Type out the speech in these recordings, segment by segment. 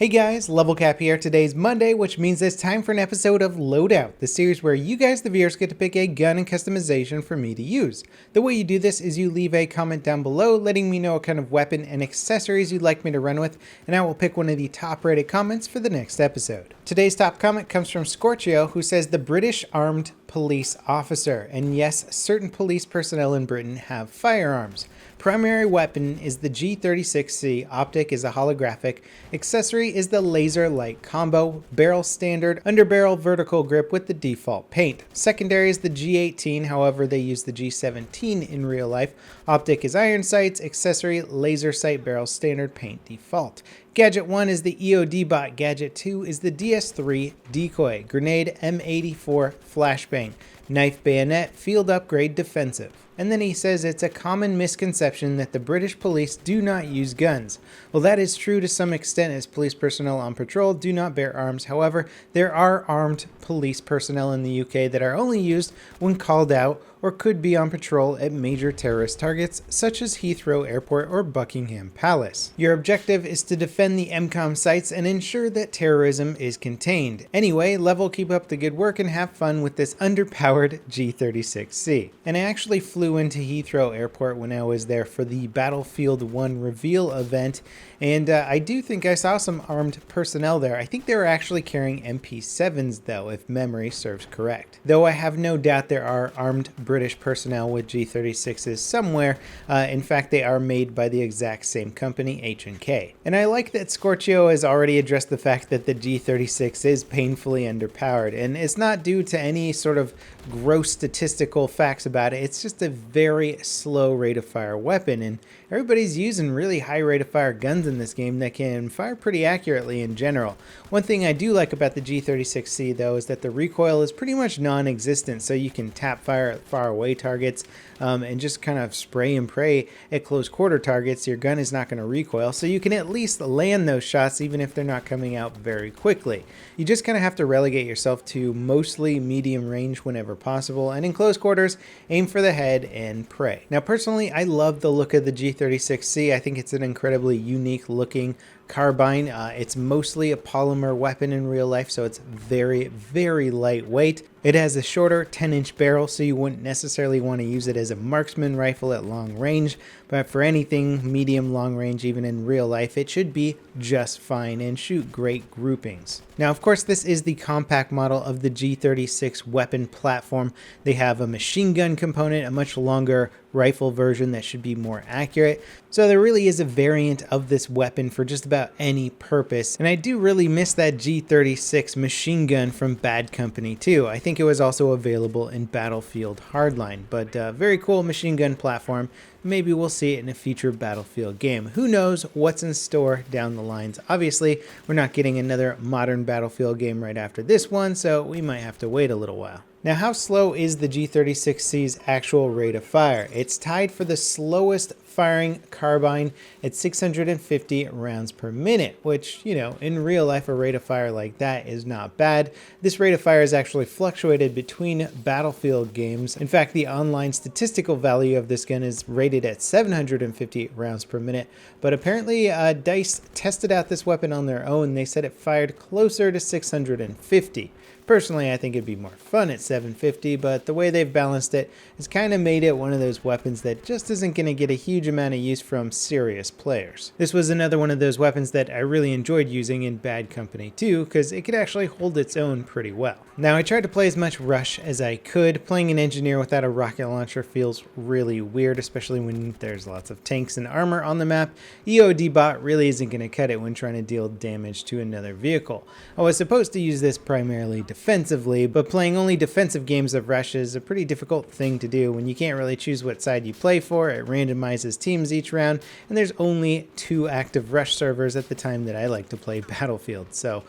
Hey guys, LevelCap here. Today's Monday, which means it's time for an episode of Loadout, the series where you guys, the viewers, get to pick a gun and customization for me to use. The way you do this is you leave a comment down below letting me know what kind of weapon and accessories you'd like me to run with, and I will pick one of the top rated comments for the next episode. Today's top comment comes from Scorchio, who says the British armed police officer. And yes, certain police personnel in Britain have firearms. Primary weapon is the G36C, optic is a holographic, accessory is the laser light combo, barrel standard, underbarrel vertical grip with the default paint. Secondary is the G18, however they use the G17 in real life. Optic is iron sights, accessory laser sight, barrel standard, paint default. Gadget 1 is the EOD bot, Gadget 2 is the DS3 decoy, grenade M84 flashbang, knife bayonet, field upgrade defensive. And then he says it's a common misconception that the British police do not use guns. Well, that is true to some extent, as police personnel on patrol do not bear arms. However, there are armed police personnel in the UK that are only used when called out or could be on patrol at major terrorist targets such as Heathrow Airport or Buckingham Palace. Your objective is to defend the MCOM sites and ensure that terrorism is contained. Anyway, Level, keep up the good work and have fun with this underpowered G36C. And I actually flew into Heathrow Airport when I was there for the Battlefield 1 reveal event, and I do think I saw some armed personnel there. I think they were actually carrying MP7s though, if memory serves correct. Though I have no doubt there are armed British personnel with G36s somewhere. In fact, they are made by the exact same company, H&K. And I like that Scorchio has already addressed the fact that the G36 is painfully underpowered, and it's not due to any sort of gross statistical facts about it. It's just a very slow rate of fire weapon, and everybody's using really high rate of fire guns in this game that can fire pretty accurately in general. One thing I do like about the G36C though is that the recoil is pretty much non-existent, so you can tap fire at far away targets and just kind of spray and pray at close quarter targets. Your gun is not going to recoil, so you can at least land those shots even if they're not coming out very quickly. You just kind of have to relegate yourself to mostly medium range whenever possible, and in close quarters, aim for the head and pray. Now personally, I love the look of the G36C. I think it's an incredibly unique looking carbine. It's mostly a polymer weapon in real life, so it's very, very lightweight. It has a shorter 10-inch barrel, so you wouldn't necessarily want to use it as a marksman rifle at long range, but for anything medium long range, even in real life, it should be just fine and shoot great groupings. Now, of course, this is the compact model of the G36 weapon platform. They have a machine gun component, a much longer rifle version that should be more accurate. So there really is a variant of this weapon for just about any purpose. And I do really miss that G36 machine gun from Bad Company too. I think it was also available in Battlefield Hardline, but very cool machine gun platform. Maybe we'll see it in a future Battlefield game. Who knows what's in store down the lines. Obviously, we're not getting another modern Battlefield game right after this one, so we might have to wait a little while. Now, how slow is the G36C's actual rate of fire? It's tied for the slowest firing carbine at 650 rounds per minute, which, you know, in real life, a rate of fire like that is not bad. This rate of fire is actually fluctuated between Battlefield games. In fact, the online statistical value of this gun is rated at 750 rounds per minute, but apparently DICE tested out this weapon on their own. They said it fired closer to 650. Personally, I think it'd be more fun at 750, but the way they've balanced it has kind of made it one of those weapons that just isn't going to get a huge amount of use from serious players. This was another one of those weapons that I really enjoyed using in Bad Company too, because it could actually hold its own pretty well. Now, I tried to play as much Rush as I could. Playing an engineer without a rocket launcher feels really weird, especially when there's lots of tanks and armor on the map. EOD bot really isn't going to cut it when trying to deal damage to another vehicle. I was supposed to use this primarily defensively, but playing only defensive games of Rush is a pretty difficult thing to do when you can't really choose what side you play for. It randomizes teams each round, and there's only 2 active Rush servers at the time that I like to play Battlefield, so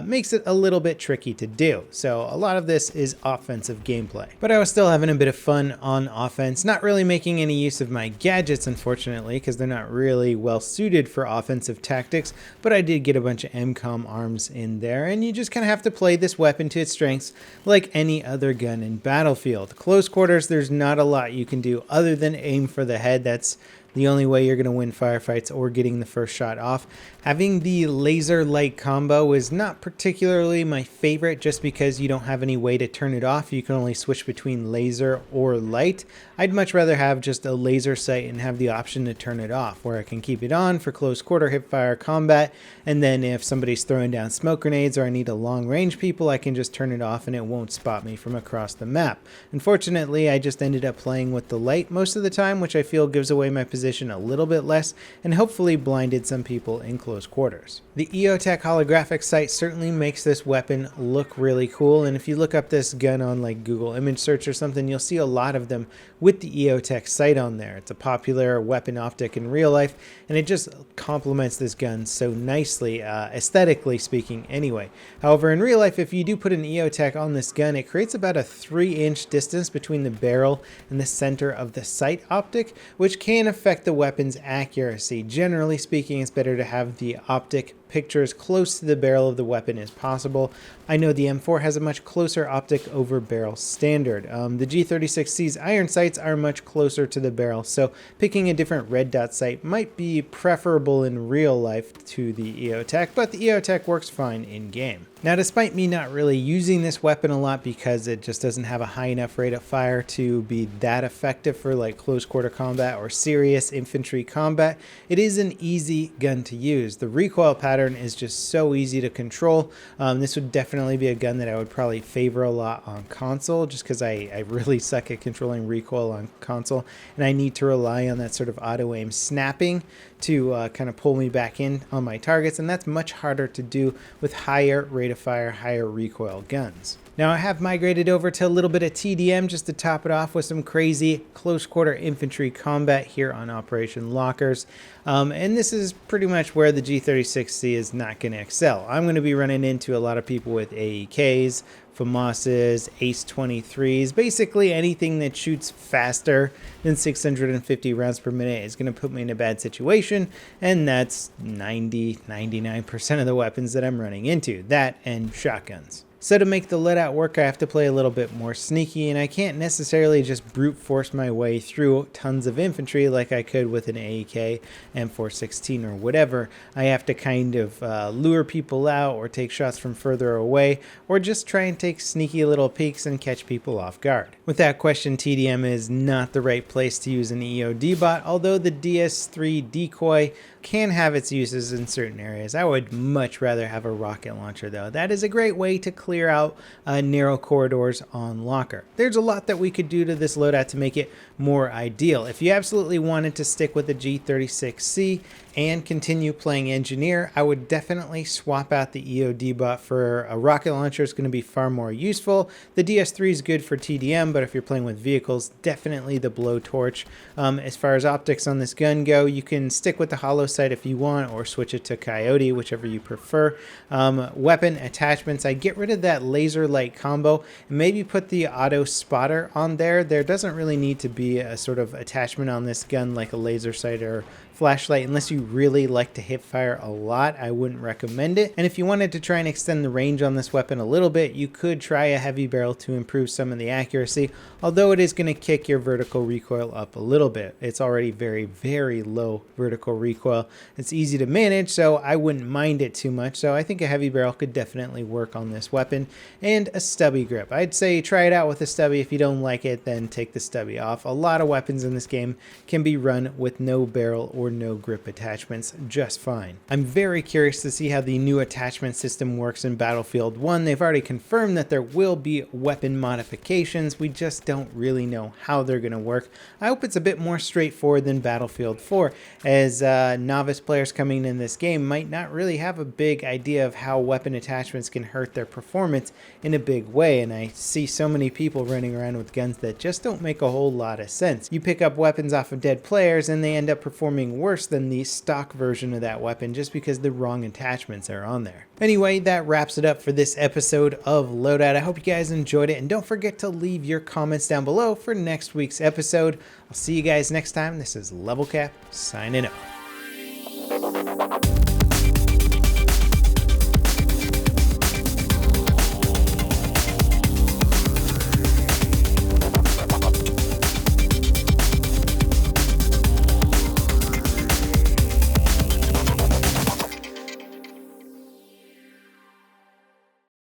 makes it a little bit tricky to do. So a lot of this is offensive gameplay. But I was still having a bit of fun on offense, not really making any use of my gadgets, unfortunately, because they're not really well suited for offensive tactics, but I did get a bunch of MCOM arms in there, and you just kind of have to play this weapon to its strengths like any other gun in Battlefield. Close quarters, there's not a lot you can do other than aim for the head. That's the only way you're going to win firefights or getting the first shot off. Having the laser light combo is not particularly my favorite just because you don't have any way to turn it off. You can only switch between laser or light. I'd much rather have just a laser sight and have the option to turn it off, where I can keep it on for close quarter hip fire combat, and then if somebody's throwing down smoke grenades or I need a long range people, I can just turn it off and it won't spot me from across the map. Unfortunately, I just ended up playing with the light most of the time, which I feel gives away my position a little bit less and hopefully blinded some people in close quarters. The Eotech holographic sight certainly makes this weapon look really cool, and if you look up this gun on like Google image search or something, you'll see a lot of them with the Eotech sight on there. It's a popular weapon optic in real life, and it just complements this gun so nicely, aesthetically speaking anyway. However, in real life, if you do put an Eotech on this gun, it creates about a 3-inch distance between the barrel and the center of the sight optic, which can affect the weapon's accuracy. Generally speaking, it's better to have the optic picture as close to the barrel of the weapon as possible. I know the M4 has a much closer optic over barrel standard. The G36C's iron sights are much closer to the barrel, so picking a different red dot sight might be preferable in real life to the Eotech, but the Eotech works fine in game. Now, despite me not really using this weapon a lot because it just doesn't have a high enough rate of fire to be that effective for like close quarter combat or serious infantry combat, it is an easy gun to use. The recoil pattern is just so easy to control. This would definitely be a gun that I would probably favor a lot on console, just because I really suck at controlling recoil on console, and I need to rely on that sort of auto aim snapping to kind of pull me back in on my targets, and that's much harder to do with higher rate of fire, higher recoil guns. Now, I have migrated over to a little bit of TDM just to top it off with some crazy close quarter infantry combat here on Operation Lockers. And this is pretty much where the G36C is not going to excel. I'm going to be running into a lot of people with AEKs, FAMASs, Ace 23s, basically anything that shoots faster than 650 rounds per minute is going to put me in a bad situation, and that's 99% of the weapons that I'm running into, that and shotguns. So to make the Loadout work, I have to play a little bit more sneaky, and I can't necessarily just brute force my way through tons of infantry like I could with an AEK, M416 or whatever. I have to kind of lure people out or take shots from further away, or just try and take sneaky little peeks and catch people off guard. Without question, TDM is not the right place to use an EOD bot, although the DS3 decoy can have its uses in certain areas. I would much rather have a rocket launcher though. That is a great way to clear out narrow corridors on Locker. There's a lot that we could do to this loadout to make it more ideal. If you absolutely wanted to stick with the G36C and continue playing Engineer, I would definitely swap out the EOD bot for a rocket launcher. It's going to be far more useful. The DS3 is good for TDM, but if you're playing with vehicles, definitely the blowtorch. As far as optics on this gun go, you can stick with the hollow sight if you want, or switch it to Coyote, whichever you prefer. Weapon attachments, I get rid of that laser light combo and maybe put the auto spotter on there. There doesn't really need to be a sort of attachment on this gun like a laser sight or flashlight unless you really like to hip fire a lot. I wouldn't recommend it. And if you wanted to try and extend the range on this weapon a little bit, you could try a heavy barrel to improve some of the accuracy, although it is going to kick your vertical recoil up a little bit. It's already very, very low vertical recoil. It's easy to manage, so I wouldn't mind it too much. So I think a heavy barrel could definitely work on this weapon. And a stubby grip. I'd say try it out with a stubby. If you don't like it, then take the stubby off. A lot of weapons in this game can be run with no barrel or no grip attachments just fine. I'm very curious to see how the new attachment system works in Battlefield 1. They've already confirmed that there will be weapon modifications. We just don't really know how they're going to work. I hope it's a bit more straightforward than Battlefield 4, as novice players coming in this game might not really have a big idea of how weapon attachments can hurt their performance in a big way, and I see so many people running around with guns that just don't make a whole lot of sense. You pick up weapons off of dead players and they end up performing worse than the stock version of that weapon just because the wrong attachments are on there. Anyway, that wraps it up for this episode of Loadout. I hope you guys enjoyed it, and don't forget to leave your comments down below for next week's episode. I'll see you guys next time. This is LevelCap signing off.